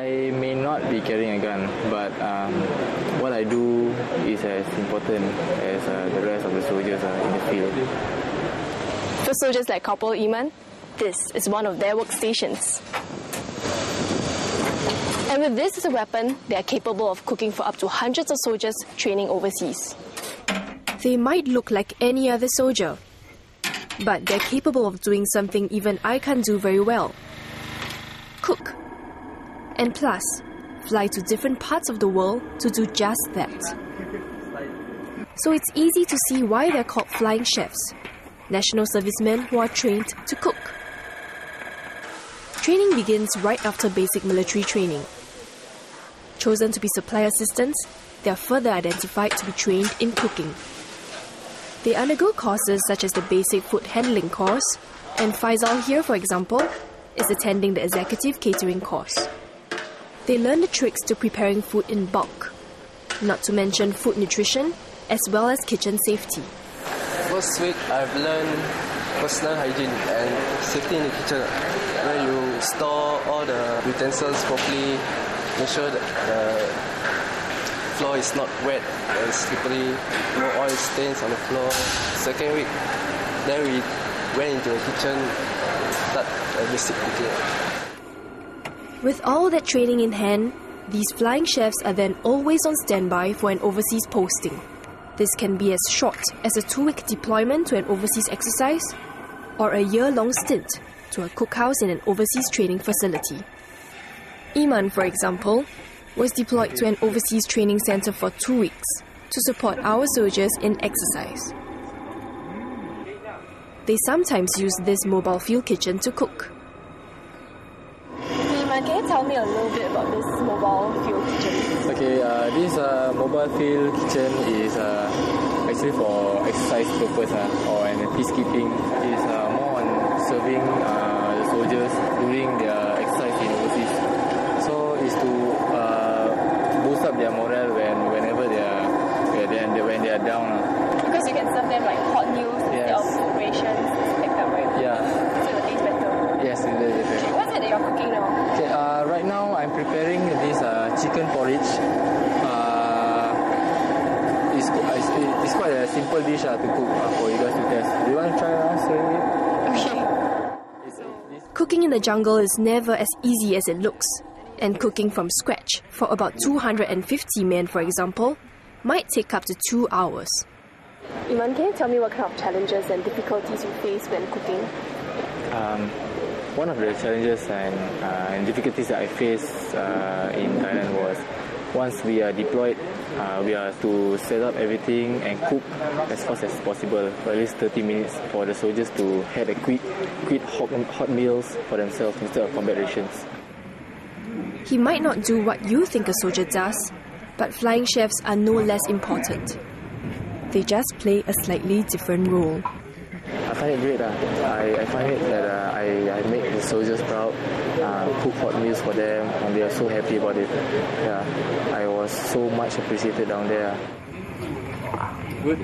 I may not be carrying a gun, but what I do is as important as the rest of the soldiers in the field. For soldiers like Corporal Iman, this is one of their workstations. And with this as a weapon, they are capable of cooking for up to hundreds of soldiers training overseas. They might look like any other soldier, but they're capable of doing something even I can't do very well. Cook. And plus, fly to different parts of the world to do just that. So it's easy to see why they're called flying chefs, national servicemen who are trained to cook. Training begins right after basic military training. Chosen to be supply assistants, they are further identified to be trained in cooking. They undergo courses such as the basic food handling course, and Faisal here, for example, is attending the executive catering course. They learn the tricks to preparing food in bulk, not to mention food nutrition, as well as kitchen safety. First week, I've learned personal hygiene and safety in the kitchen, where you store all the utensils properly, make sure that the floor is not wet and slippery, no oil stains on the floor. Second week, then we went into the kitchen, start basic cooking. With all that training in hand, these flying chefs are then always on standby for an overseas posting. This can be as short as a 2-week deployment to an overseas exercise, or a year-long stint to a cookhouse in an overseas training facility. Iman, for example, was deployed to an overseas training centre for 2 weeks to support our soldiers in exercise. They sometimes use this mobile field kitchen to cook. Iman, can you tell me a little bit about this mobile field kitchen? Okay, this mobile field kitchen is actually for exercise purpose or in peacekeeping. It's more on serving the soldiers during their exercise in overseas. So it's to boost up their morale whenever when they are down. Because you can serve them like hot meals instead of rations, like that, right? Yeah. So it will taste better. Yes, it is better. Okay, what's it that you're cooking now? Okay, right now I'm preparing this chicken porridge. It's quite a simple dish to cook for you guys to test. Do you want to try serving it? Okay. Cooking in the jungle is never as easy as it looks, and cooking from scratch for about 250 men, for example, might take up to 2 hours. Iman, can you tell me what kind of challenges and difficulties you face when cooking? One of the challenges and difficulties that I faced in Thailand was once we are deployed, we are to set up everything and cook as fast as possible for at least 30 minutes for the soldiers to have a quick hot meals for themselves instead of combat rations. He might not do what you think a soldier does, but flying chefs are no less important. They just play a slightly different role. I find it great. I find it that I make the soldiers proud, cook hot meals for them, and they are so happy about it. Yeah, I was so much appreciated down there. Good.